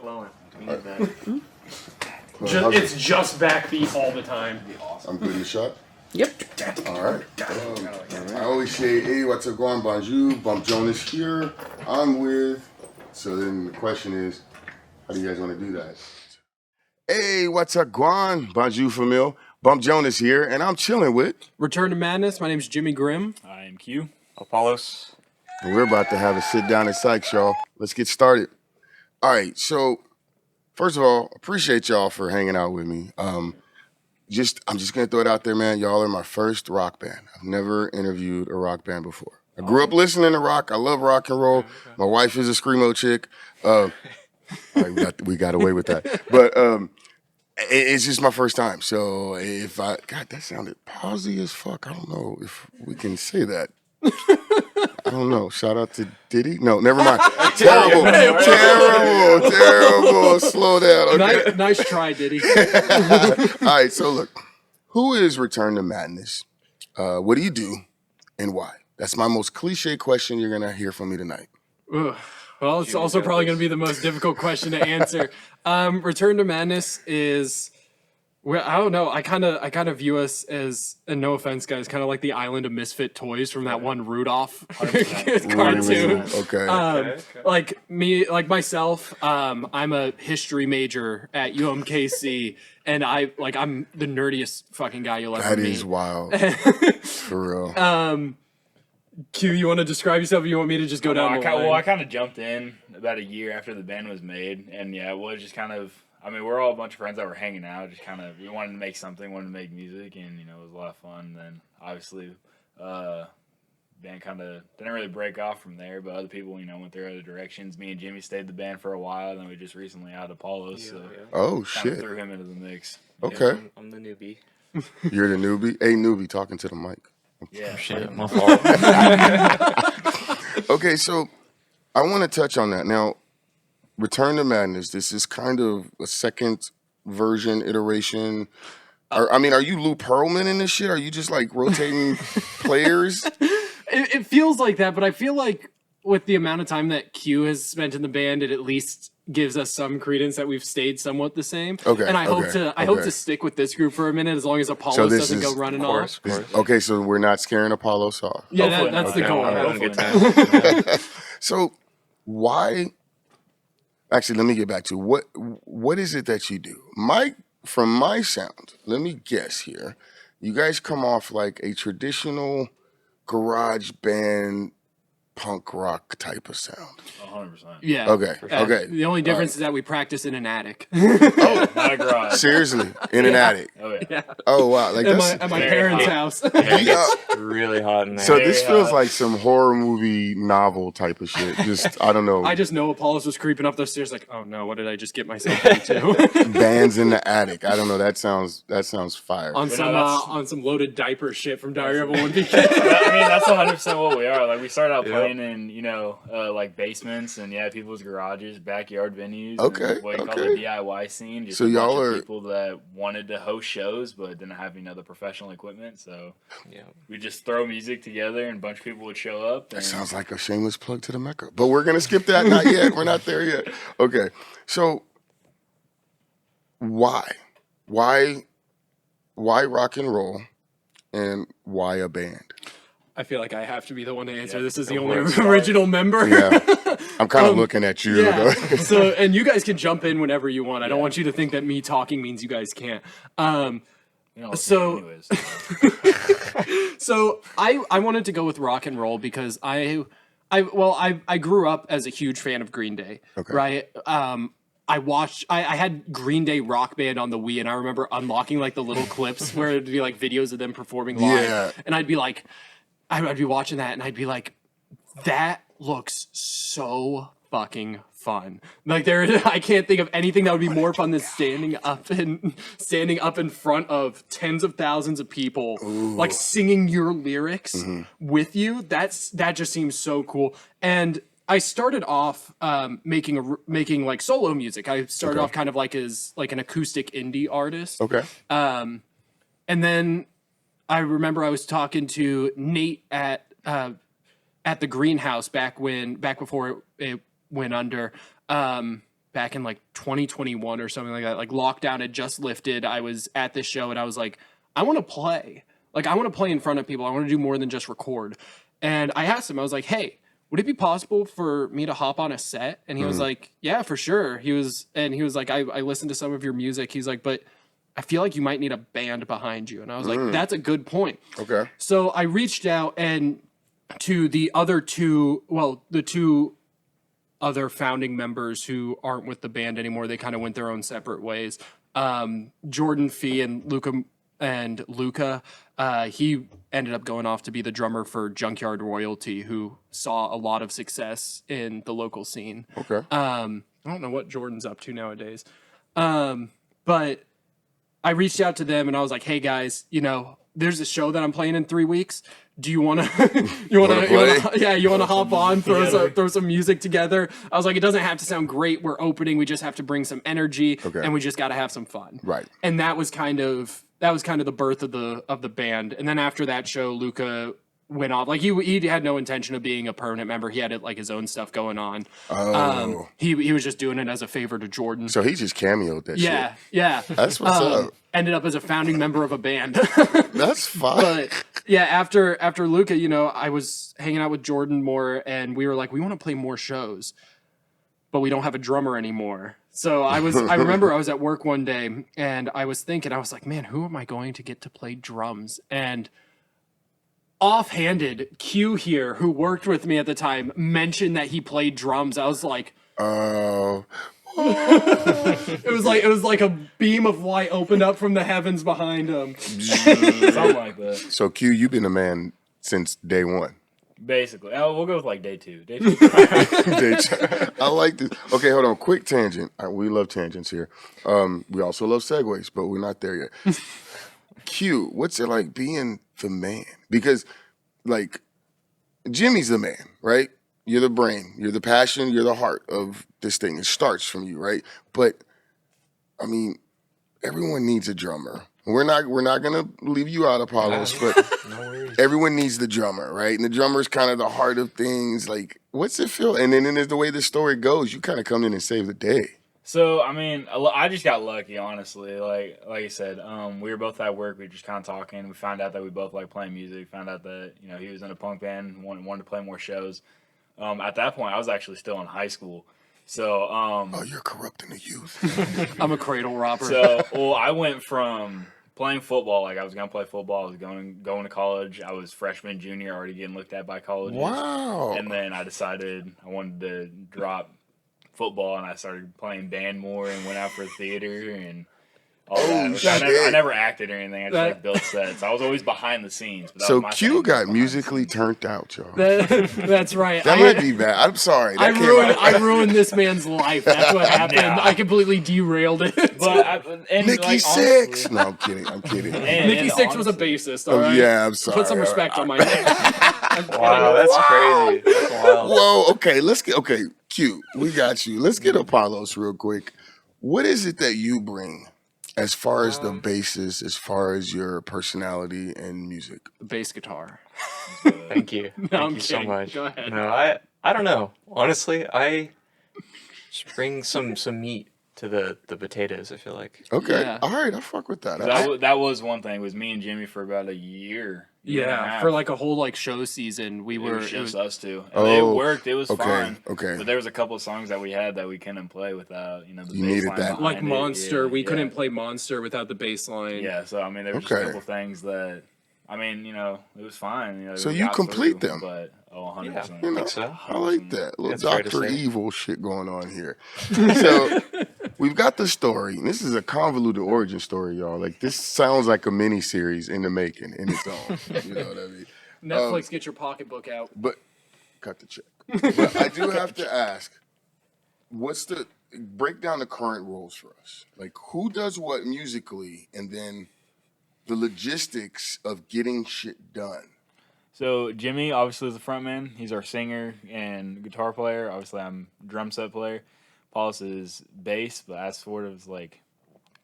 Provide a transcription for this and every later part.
flowing. We need that. It's just backbeat all the time. I'm good in the shot. Yep. All right. I always say, hey, what's up, going? Bonjour. Bump Jonas here. I'm with. So then the question is, how do you guys want to do that? Hey, what's up, Guan? Bonjour, Famil. Bump Jonas here, and I'm chilling with. Return to Madness. My name's Jimmy Grimm. I am Q. Apollos. And we're about to have a sit down at Syke, y'all. Let's get started. All right, so first of all, appreciate y'all for hanging out with me. I'm just gonna throw it out there, man. Y'all are my first rock band. I've never interviewed a rock band before. I grew up listening to rock. I love rock and roll. My wife is a screamo chick. All right, we got away with that. But it's just my first time. So God, that sounded palsy as fuck. I don't know if we can say that. I don't know. Shout out to Diddy. No, never mind. Terrible. Slow down. Okay. Nice try, Diddy. All right, so look, who is Return to Madness? What do you do, and why? That's my most cliche question you're gonna hear from me tonight. Ugh. Well, it's also probably going to be the most difficult question to answer. Return to Madness is, well, I don't know. I kind of view us as, and no offense, guys, kind of like the Island of Misfit Toys from that one Rudolph cartoon. Okay. Like myself, I'm a history major at UMKC, and I'm the nerdiest fucking guy you'll ever meet. That is wild. For real. Q, you want to describe yourself, or you want me to just go down the line? Well, I kind of jumped in about a year after the band was made, and yeah, it was just kind of, I mean, we're all a bunch of friends that were hanging out, just kind of, we wanted to make something, wanted to make music, and, it was a lot of fun. Then, obviously, band kind of didn't really break off from there, but other people, went their other directions. Me and Jimmy stayed the band for a while, then we just recently had Apollos, Oh, kind of shit. threw him into the mix. Okay. I'm the newbie. You're the newbie? Hey, newbie, talking to the mic. Yeah. Shit, my fault. Okay, so I want to touch on that. Now, Return to Madness, this is kind of a second version, iteration. Are you Lou Pearlman in this shit? Are you just like rotating players? It feels like that, but I feel like with the amount of time that Q has spent in the band, it at least gives us some credence that we've stayed somewhat the same. Okay. And I hope to stick with this group for a minute, as long as Apollos doesn't go running off. Okay, so we're not scaring Apollos off. Yeah, that's the goal. We're having a good time. So why? Actually, let me get back to what is it that you do? From my sound, let me guess here. You guys come off like a traditional garage band, punk rock type of sound. 100%. Yeah. Okay. The only difference is that we practice in an attic. Oh, not a garage. Seriously, in an attic. Oh, yeah. Oh wow, like At my parents' house. It's really hot in there. So this feels like some horror movie novel type of shit. Just I don't know. I just know Apollos was creeping up those stairs like, oh no, what did I just get myself into? Bands in the attic. I don't know. That sounds fire. on some loaded diaper shit from Diary of a Wimpy Kid. I mean, that's 100% what we are. Like, we started out playing in, like basements and people's garages, backyard venues. Okay, What you call the DIY scene. Just So a bunch y'all of are people that wanted to host shows but didn't have the professional equipment. So we just throw music together and a bunch of people would show up. That sounds like a shameless plug to the Mecca. But we're gonna skip that. Not yet. We're not there yet. Okay. So why rock and roll, and why a band? I feel like I have to be the one to answer. This is the only original member. Yeah. I'm kind of looking at you. Yeah. So, and you guys can jump in whenever you want. I don't want you to think that me talking means you guys can't. So I wanted to go with rock and roll because I grew up as a huge fan of Green Day. Okay. Right. I had Green Day Rock Band on the Wii, and I remember unlocking like the little clips where it'd be like videos of them performing live, and I'd be watching that, and I'd be like, that looks so fucking fun. Like I can't think of anything that would be more fun than standing up in front of tens of thousands of people, like singing your lyrics with you. That just seems so cool. And I started off making like solo music. I started off kind of like as like an acoustic indie artist. Okay. And then I remember I was talking to Nate at the Greenhouse back before it went under. back in like 2021 or something like that. Like lockdown had just lifted. I was at this show and I was like, I want to play. Like I want to play in front of people. I want to do more than just record. And I asked him, I was like, hey, would it be possible for me to hop on a set? And he was like, yeah, for sure. He was like, I listened to some of your music. He's like, but I feel like you might need a band behind you. And I was like, that's a good point. Okay. So I reached out and to the two other founding members who aren't with the band anymore. They kind of went their own separate ways. Jordan Fee and Luca, he ended up going off to be the drummer for Junkyard Royalty, who saw a lot of success in the local scene. Okay. I don't know what Jordan's up to nowadays. But I reached out to them and I was like, hey guys, there's a show that I'm playing in 3 weeks. Do you want to, you want to hop on, throw some music together? I was like, it doesn't have to sound great. We're opening. We just have to bring some energy and we just got to have some fun. Right. And that was kind of the birth of the band. And then after that show, Luca went off. Like he had no intention of being a permanent member. He had like his own stuff going on. Oh. He was just doing it as a favor to Jordan. So he just cameoed that shit. Yeah. That's what's up. Ended up as a founding member of a band. That's fine. But yeah, after Luca, I was hanging out with Jordan more and we were like, we want to play more shows, but we don't have a drummer anymore. So I remember I was at work one day and I was like, man, who am I going to get to play drums? And offhanded, Q here, who worked with me at the time, mentioned that he played drums. I was like, oh. it was like a beam of light opened up from the heavens behind him. Something like that. So Q, you've been a man since day one. Basically. We'll go with like day two. Day two. I like this. Okay, hold on. Quick tangent. We love tangents here. We also love segues, but we're not there yet. Q, what's it like being the man? Because, like, Jimmy's the man, right? You're the brain. You're the passion. You're the heart of this thing. It starts from you, right? But, I mean, everyone needs a drummer. We're not gonna leave you out, Apollos, but everyone needs the drummer, right? And the drummer's kind of the heart of things. Like, what's it feel? And then there's the way the story goes. You kind of come in and save the day. So, I mean, I just got lucky, honestly. Like I said, we were both at work. We were just kind of talking. We found out that we both like playing music. Found out that he was in a punk band, wanted to play more shows. At that point, I was actually still in high school. So, oh, you're corrupting the youth. I'm a cradle robber. So, I went from playing football, like I was gonna play football. I was going to college. I was freshman, junior, already getting looked at by colleges. Wow. And then I decided I wanted to drop football, and I started playing band more and went out for theater and all that. I never acted or anything. I just built sets. I was always behind the scenes. But so Q got musically turned out, y'all. That's right. That might be bad. I'm sorry. I ruined this man's life. That's what happened. Nah. I completely derailed it. But Nikki Sixx. No, I'm kidding. Nikki Sixx was a bassist. All right. Yeah, I'm sorry. Put some respect on my name. Wow, that's crazy. That's wild. Whoa. Okay. Q, we got you. Let's get Apollos real quick. What is it that you bring? As far as the basis, as far as your personality and music. Bass guitar. Thank you. I'm Thank you so kidding. much. Go ahead. No, I don't know. Honestly, I just bring some meat to the potatoes, I feel like. Okay. Yeah. All right, I fuck with that. that was one thing. Was me and Jimmy for about a year. And a half. For like a whole show season, it was just us two. And it worked. It was fine. Okay. But there was a couple of songs that we had that we couldn't play without the You bass needed line that. behind like it. Monster. Yeah, We yeah. couldn't play Monster without the bass line. Yeah, so I mean, there were just a couple things that it was fine. So we you got complete through, them. But 100%. Yeah. You know, think so. I like that. A little That's fair to Dr. say. Evil shit going on here. So we've got the story. And this is a convoluted origin story, y'all. Like, this sounds like a mini series in the making in its own. You know what I mean? Netflix, get your pocketbook out. But cut the check. But I do have to ask, break down the current roles for us. Like, who does what musically, and then the logistics of getting shit done. So Jimmy obviously is the front man. He's our singer and guitar player. Obviously I'm drum set player. Paulus is bass, but as sort of like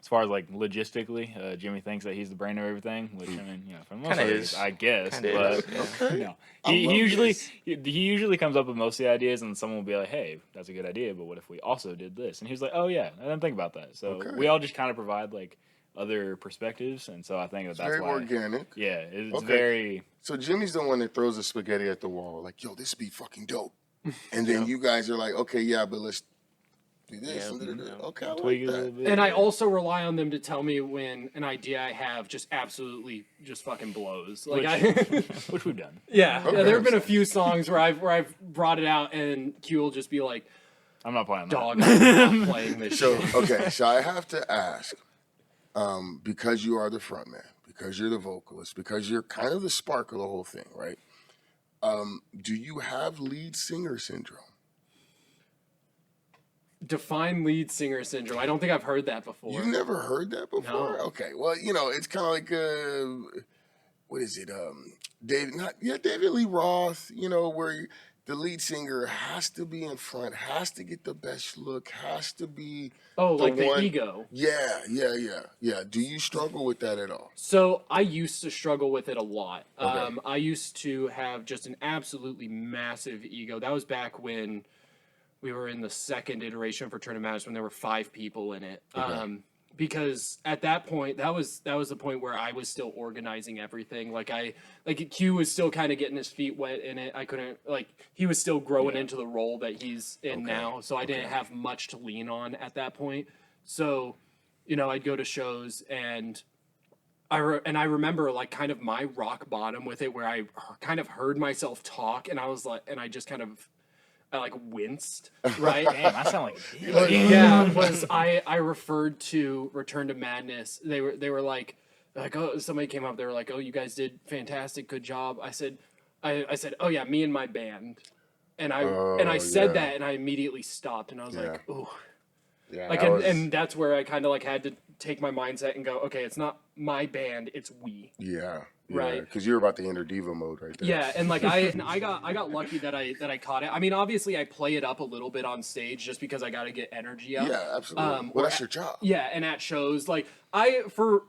as far as like logistically, Jimmy thinks that he's the brain of everything, which I mean, for the most Kinda part, is. I guess. Kinda But is, Okay. no, I he love usually this. he usually comes up with most of the ideas, and someone will be like, "Hey, that's a good idea, but what if we also did this?" And he's like, "Oh yeah, I didn't think about that." So Okay. we all just kind of provide like other perspectives, and so I think It's that's very why. organic. Yeah, it's Okay. very. So Jimmy's the one that throws the spaghetti at the wall, like, yo, this would be fucking dope. And then you guys are like, okay, yeah, but let's do this. Yep, And yep. okay, I Tweak like it a little that. bit. And I also rely on them to tell me when an idea I have just absolutely just fucking blows. Like which we've done. yeah, Okay. there have been a few songs where I've brought it out and Q will just be like, I'm not playing that. "Dog, I'm not playing this So shit." okay, so I have to ask, because you are the front man, because you're the vocalist, because you're kind of the spark of the whole thing, right? Do you have lead singer syndrome? Define lead singer syndrome. I don't think I've heard that before. You've never heard that before? No. Okay, well, it's kind of like what is it? David Lee Roth. Where the lead singer has to be in front, has to get the best look, has to be. Oh, like the one- ego. Yeah. Do you struggle with that at all? So I used to struggle with it a lot. Okay. I used to have just an absolutely massive ego. That was back when we were in the second iteration of Return of Madness when there were 5 people in it. Okay. Because at that point, that was the point where I was still organizing everything. Like Q was still kind of getting his feet wet in it. I couldn't he was still growing into the role that he's in now. So I didn't have much to lean on at that point. So, I'd go to shows and I remember like kind of my rock bottom with it where I kind of heard myself talk and I was like, and I just kind of I like winced, right? Damn, I sound like a bitch. Yeah, was I referred to Return to Madness. They were like oh, somebody came up. They were like, oh, you guys did fantastic, good job. I said, oh yeah, me and my band, and I said that, and I immediately stopped, and I was like, ooh, Yeah. like, and that's where I kind of like had to take my mindset and go, okay, it's not my band, it's we. Yeah. Right. Because you're about the inner diva mode right there. Yeah, and like I got lucky that I caught it. I mean, obviously I play it up a little bit on stage just because I got to get energy up. Yeah, absolutely. Well, that's your job. Yeah, and at shows like for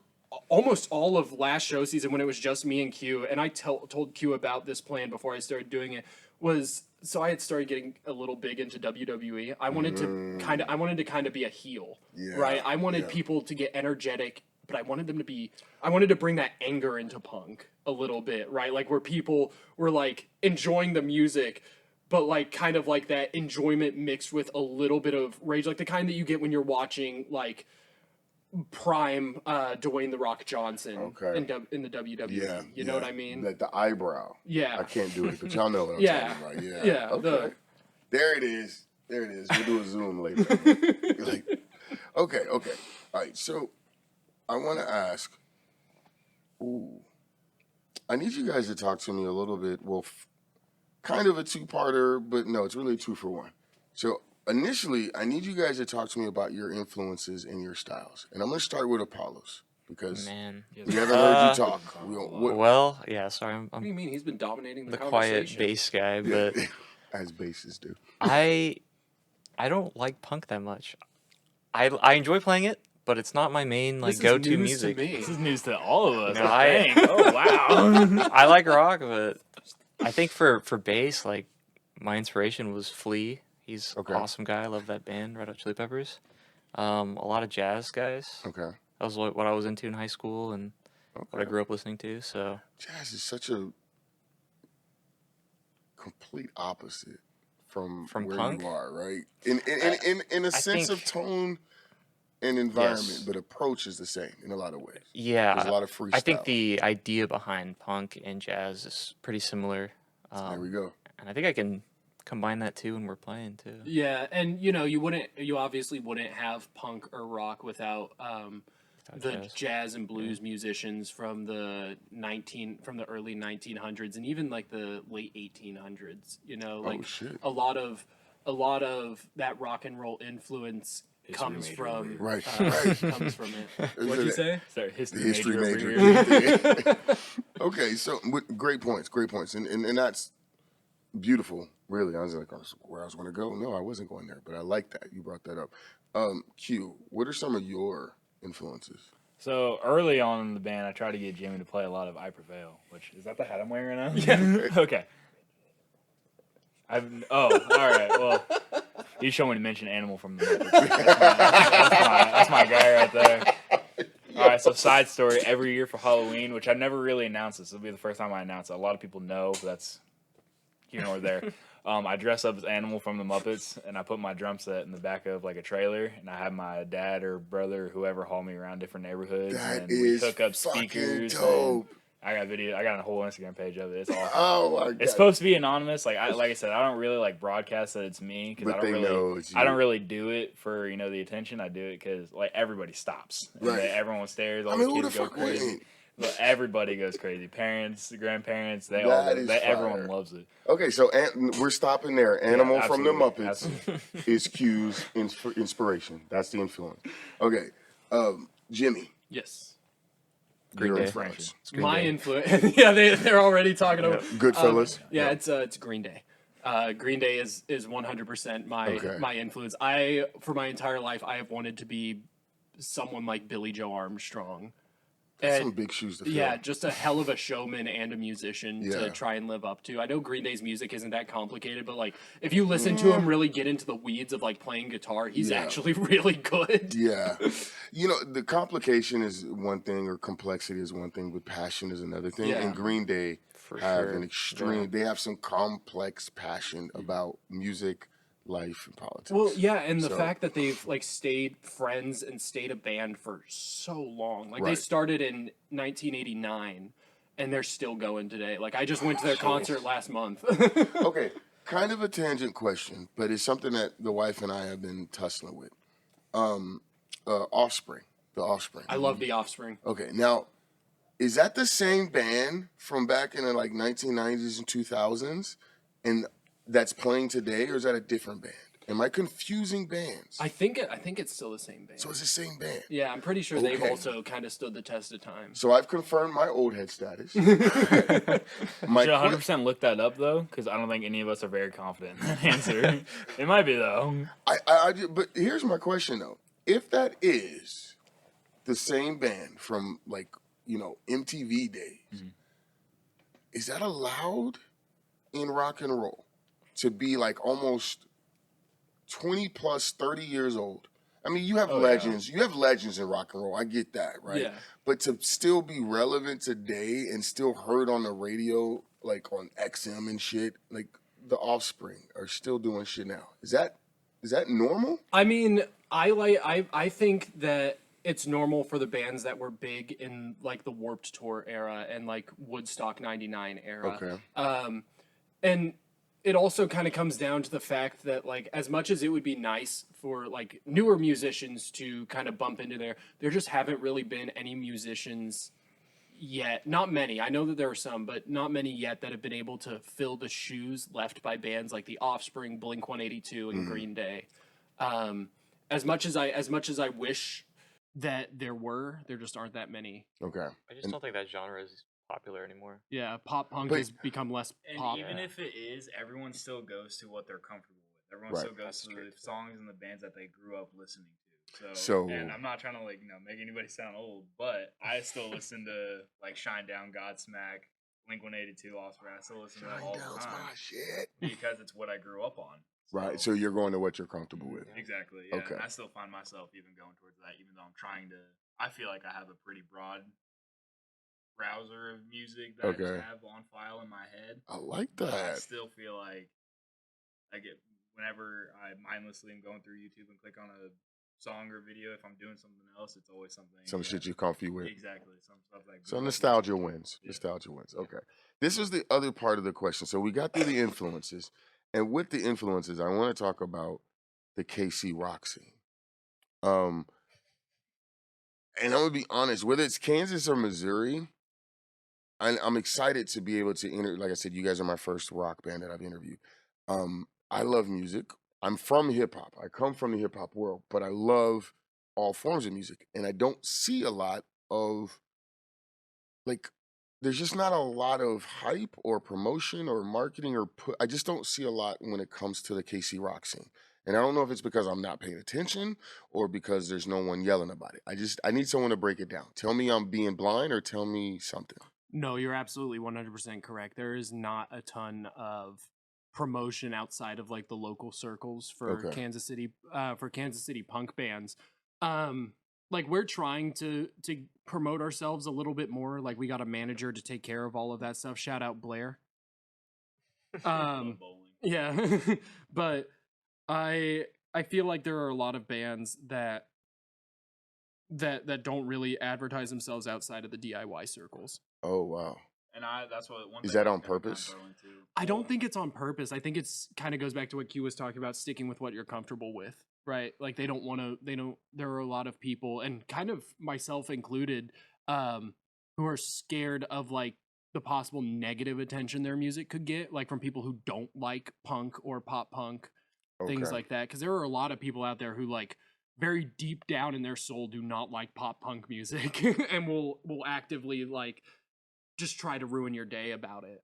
almost all of last show season when it was just me and Q, and I told Q about this plan before I started doing it was so I had started getting a little big into WWE. I wanted to kind of be a heel, right? I wanted people to get energetic. But I wanted to bring that anger into punk a little bit, right? Like where people were like enjoying the music, but like kind of like that enjoyment mixed with a little bit of rage, like the kind that you get when you're watching like prime Dwayne The Rock Johnson in the WWE. Yeah. You know what I mean? The eyebrow. Yeah. I can't do it, but y'all know what I'm Yeah. talking about. Yeah. Yeah, Okay. There it is. We'll do a Zoom later. Okay. All right. So I want to ask. I need you guys to talk to me a little bit. Well, kind of a 2-parter, but no, it's really a 2-for-1. So initially, I need you guys to talk to me about your influences and your styles. And I'm going to start with Apollos because we haven't heard you talk. Well, yeah, sorry, What do you mean? He's been dominating the conversation. quiet bass guy, but as bassists do. I don't like punk that much. I enjoy playing it, but it's not my main This is go-to news music. to me. This is news to all of us. No, I think. Oh wow. I like rock, but I think for bass, like my inspiration was Flea. He's an awesome guy. I love that band, Red Hot Chili Peppers. A lot of jazz guys. Okay. That was what I was into in high school and what I grew up listening to. So jazz is such a complete opposite from where punk? you are, right? In a sense of tone and environment, but approach is the same in a lot of ways. Yeah, there's a lot of freestyle. I think the idea behind punk and jazz is pretty similar. There we go. And I think I can combine that too when we're playing too. Yeah, and you obviously wouldn't have punk or rock without the jazz and blues musicians from the early 1900s and even like the late 1800s. A lot of that rock and roll influence comes from comes from it. What'd you say? Sorry, history major. Okay, so great points, and that's beautiful. Really, I was like, where I was going to go. No, I wasn't going there, but I like that you brought that up. Q, what are some of your influences? So early on in the band, I tried to get Jimmy to play a lot of I Prevail, which is that the hat I'm wearing right now? Yeah. Okay. All right. Well, you showed me to mention Animal from the Muppets. That's my guy right there. All right. So side story: every year for Halloween, which I never really announced this. This will be the first time I announce it. A lot of people know, but that's here nor there. I dress up as Animal from the Muppets, and I put my drum set in the back of like a trailer, and I have my dad or brother or whoever haul me around different neighborhoods, That and we is hook up fucking speakers. dope. I got video. I got a whole Instagram page of it. It's awesome. Oh my god! It's supposed to be anonymous. Like I said, I don't really like broadcast that it's me because But they know it's you. I don't really do it for the attention. I do it because like everybody stops. Right. Everyone stares. All I mean, the who kids the go fuck crazy. wouldn't? But everybody goes crazy. Parents, grandparents, That is everyone fire. loves it. Okay, so we're stopping there. Animal from the absolutely, Muppets is Q's inspiration. That's the influence. Okay, Jimmy. Yes. Your Day. influence. My influence. Yeah, they're already talking about Goodfellas. Yeah, it's Green Day. Green Day is 100% my influence. For my entire life I have wanted to be someone like Billy Joe Armstrong. That's some big shoes to fill. Yeah, just a hell of a showman and a musician Yeah. to try and live up to. I know Green Day's music isn't that complicated, but like if you listen to him really get into the weeds of like playing guitar, he's actually really good. Yeah. You know, the complication is one thing, or complexity is one thing, but passion is another thing. Yeah. And Green Day For have sure. an extreme, they have some complex passion about music, life, and politics. Well, yeah, and the So- fact that they've like stayed friends and stayed a band for so long. Like they Right. started in 1989 and they're still going today. Like I just went to their concert last month. Okay, kind of a tangent question, but it's something that the wife and I have been tussling with. Offspring, the Offspring. I love The Offspring. Okay, now, is that the same band from back in the like 1990s and 2000s, and that's playing today, or is that a different band? Am I confusing bands? I think it's still the same band. So it's the same band. Yeah, I'm pretty sure they've Okay. also kind of stood the test of time. So I've confirmed my old head status. You My should que- 100% look that up though, because I don't think any of us are very confident in that answer. It might be though. but here's my question though: if that is the same band from like MTV days, is that allowed in rock and roll to be like almost 20 plus 30 years old? I mean, you have legends. You have legends in rock and roll. I get that, right? Yeah. But to still be relevant today and still heard on the radio, like on XM and shit, like the Offspring are still doing shit now. Is that normal? I mean, I think that it's normal for the bands that were big in like the Warped Tour era and like Woodstock 99 era. Okay. And it also kind of comes down to the fact that like as much as it would be nice for like newer musicians to kind of bump into there just haven't really been any musicians yet. Not many. I know that there are some, but not many yet that have been able to fill the shoes left by bands like The Offspring, Blink-182, and Green Day. As much as I wish that there just aren't that many. Okay. I just don't think that genre is popular anymore. Yeah, pop punk But- has become less And pop. even if it is, everyone still goes to what they're comfortable with. Everyone Right. still goes to the songs and the bands that they grew up listening to. So- and I'm not trying to make anybody sound old, but I still listen to like Shine Down, Godsmack, Blink-182, Offspring. I still listen to that all the Down's time my shit. because it's what I grew up on. Right. So you're going to what you're comfortable with. Exactly. Yeah. Okay. And I still find myself even going towards that, even though I'm trying to. I feel like I have a pretty broad browser of music that I Okay. just have on file in my head. I like But I that. still feel like I get whenever I mindlessly am going through YouTube and click on a song or video. If I'm doing something else, it's always something. Some shit you're comfy with. Exactly. Some stuff like. So nostalgia wins. Nostalgia wins. Okay. This is the other part of the question. So we got through the influences. And with the influences, I want to talk about the KC rock scene. And I'm going to be honest, whether it's Kansas or Missouri, I'm excited to be able to like I said, you guys are my first rock band that I've interviewed. I love music. I'm from hip hop. I come from the hip hop world, but I love all forms of music. And I don't see a lot of like, there's just not a lot of hype or promotion or marketing I just don't see a lot when it comes to the KC rock scene. And I don't know if it's because I'm not paying attention or because there's no one yelling about it. I need someone to break it down. Tell me I'm being blind or tell me something. No, you're absolutely 100% correct. There is not a ton of promotion outside of like the local circles for Kansas City punk bands. Like we're trying to promote ourselves a little bit more. Like we got a manager to take care of all of that stuff. Shout out Blair. Yeah. But I feel like there are a lot of bands that don't really advertise themselves outside of the DIY circles. Oh wow. And that's what one is that on purpose? I don't think it's on purpose. I think it's kind of goes back to what Q was talking about, sticking with what you're comfortable with, right? Like there are a lot of people, and kind of myself included, who are scared of like the possible negative attention their music could get, like from people who don't like punk or pop punk, things like that. Because there are a lot of people out there who like very deep down in their soul do not like pop punk music and will actively like just try to ruin your day about it.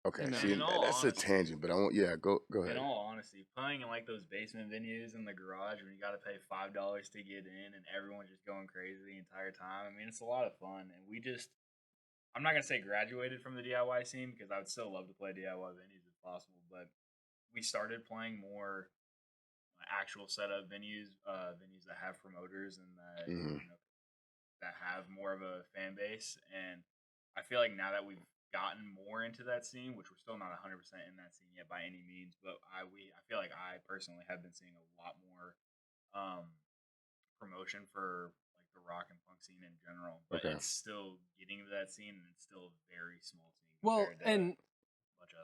Okay, see, that's a tangent, but I won't. Yeah, go ahead. In all honesty, playing in like those basement venues in the garage when you got to pay $5 to get in, and everyone's just going crazy the entire time. I mean, it's a lot of fun, and I'm not gonna say graduated from the DIY scene because I would still love to play DIY venues if possible, but we started playing more actual setup venues, venues that have promoters and that that have more of a fan base, and I feel like now that we've gotten more into that scene, which we're still not 100% in that scene yet by any means, but I feel like I personally have been seeing a lot more promotion for like the rock and punk scene in general, but it's still getting into that scene, and it's still a very small scene. Well, and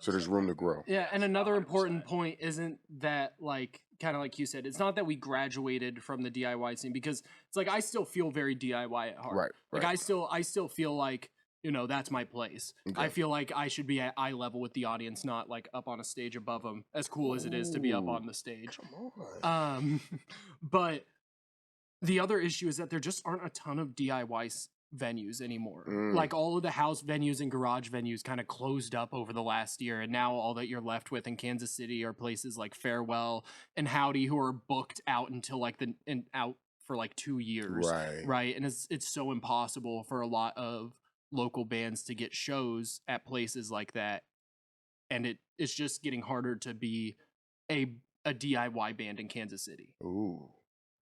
so there's room to grow. Yeah, and another important point isn't that, like, kind of like you said, it's not that we graduated from the DIY scene, because it's like I still feel very DIY at heart. Right. Like I still feel like, you know, that's my place. Okay. I feel like I should be at eye level with the audience, not like up on a stage above them, as cool as it is to be up on the stage. Come on. But the other issue is that there just aren't a ton of DIY venues anymore. Like all of the house venues and garage venues kind of closed up over the last year, and now all that you're left with in Kansas City are places like Farewell and Howdy, who are booked out until like out for like 2 years. Right. And it's so impossible for a lot of local bands to get shows at places like that, and it's just getting harder to be a DIY band in Kansas City. Ooh.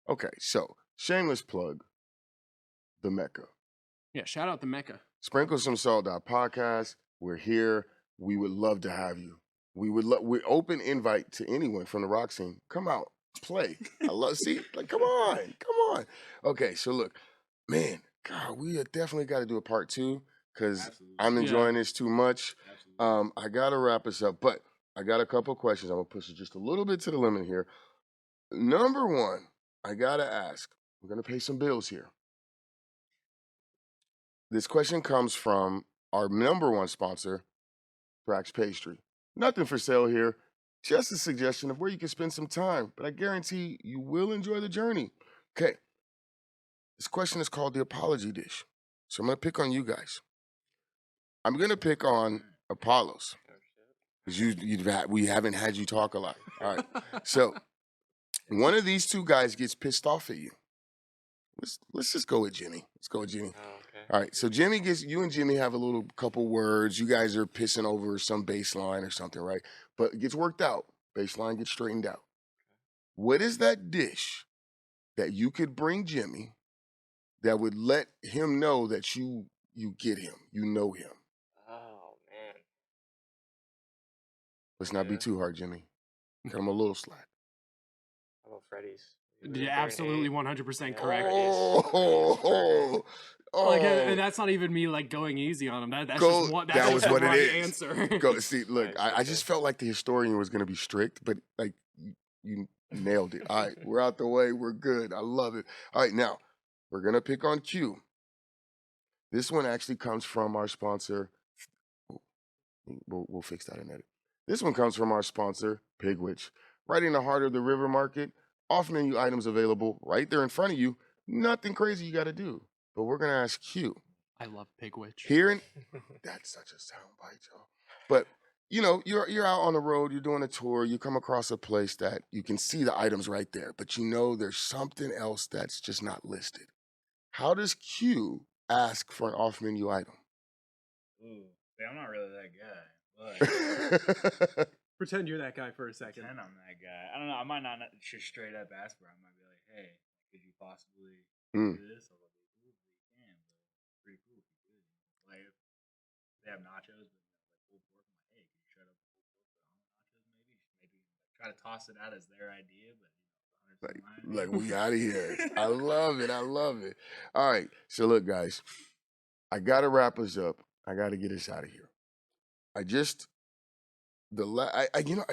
Okay, so shameless plug, the Mecca. Yeah, shout out the Mecca. SprinkleSumSalt.podcast. We're here. We would love to have you. We open invite to anyone from the rock scene. Come out, play. I love come on. Okay, so look, man, God, we definitely got to do a part 2 because I'm enjoying this too much. I got to wrap us up, but I got a couple questions. I'm going to push it just a little bit to the limit here. Number 1, I got to ask. We're going to pay some bills here. This question comes from our number 1 sponsor, Brax Pastry. Nothing for sale here, just a suggestion of where you can spend some time, but I guarantee you will enjoy the journey. Okay, this question is called the apology dish. So I'm going to pick on you guys. I'm going to pick on Apollos, because we haven't had you talk a lot. All right, so one of these 2 guys gets pissed off at you. Let's just go with Jimmy. Let's go with Jimmy. Oh, okay. All right. So you and Jimmy have a little couple words. You guys are pissing over some bass line or something, right? But it gets worked out. Bass line gets straightened out. What is that dish that you could bring Jimmy that would let him know that you get him, you know him? Oh man. Let's not be too hard, Jimmy. Cut him a little slack. How about Freddy's? Yeah, absolutely 100% correct. Like, and that's not even me like going easy on him. That's what the right it is. answer. Go see. Look, I just felt like the historian was going to be strict, but like you nailed it. All right, we're out the way. We're good. I love it. All right, now we're gonna pick on Q. This one actually comes from our sponsor. We'll fix that in edit. This one comes from our sponsor, Pigwitch, right in the heart of the River Market. Off-menu items available right there in front of you. Nothing crazy you got to do. But we're going to ask Q. I love Pigwitch. That's such a soundbite, y'all. But you know, you're out on the road, you're doing a tour, you come across a place that you can see the items right there, but you know there's something else that's just not listed. How does Q ask for an off-menu item? Ooh, I'm not really that guy, but Pretend you're that guy for a second. pretend I'm that guy. I don't know. I might not just straight up ask for it. I might be like, hey, could you possibly do this? I'm like, ooh, you can, but it's pretty cool if you could. Like, if they have nachos, but like pulled pork, I'm like, hey, could you shred up the pulled pork put on the nachos maybe? Just maybe like, try to toss it out as their idea, but Like we out of here. I love it. I love it. All right. So look, guys, I gotta wrap us up. I gotta get us out of here. I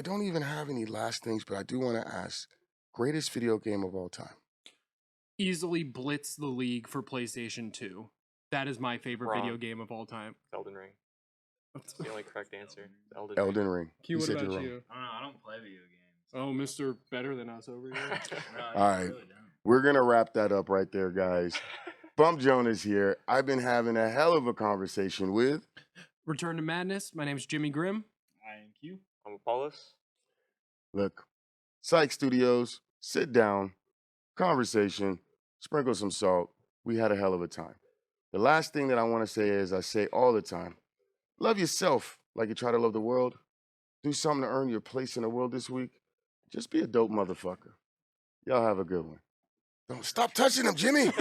don't even have any last things, but I do want to ask, greatest video game of all time. Easily Blitz the League for PlayStation 2. That is my favorite video game of all time. Elden Ring. That's the only correct answer. Elden Ring. Q, what about you? I don't know. I don't play video games. Oh, Mr. Better Than Us over here. No, All right. really don't. We're going to wrap that up right there, guys. Bump Jonas here. I've been having a hell of a conversation with Return to Madness. My name's Jimmy Grimm. I am Q. I'm Apollos. Look, Syke Studios, sit down, conversation, sprinkle some salt. We had a hell of a time. The last thing that I want to say is I say all the time, love yourself like you try to love the world. Do something to earn your place in the world this week. Just be a dope motherfucker. Y'all have a good one. Don't stop touching him, Jimmy.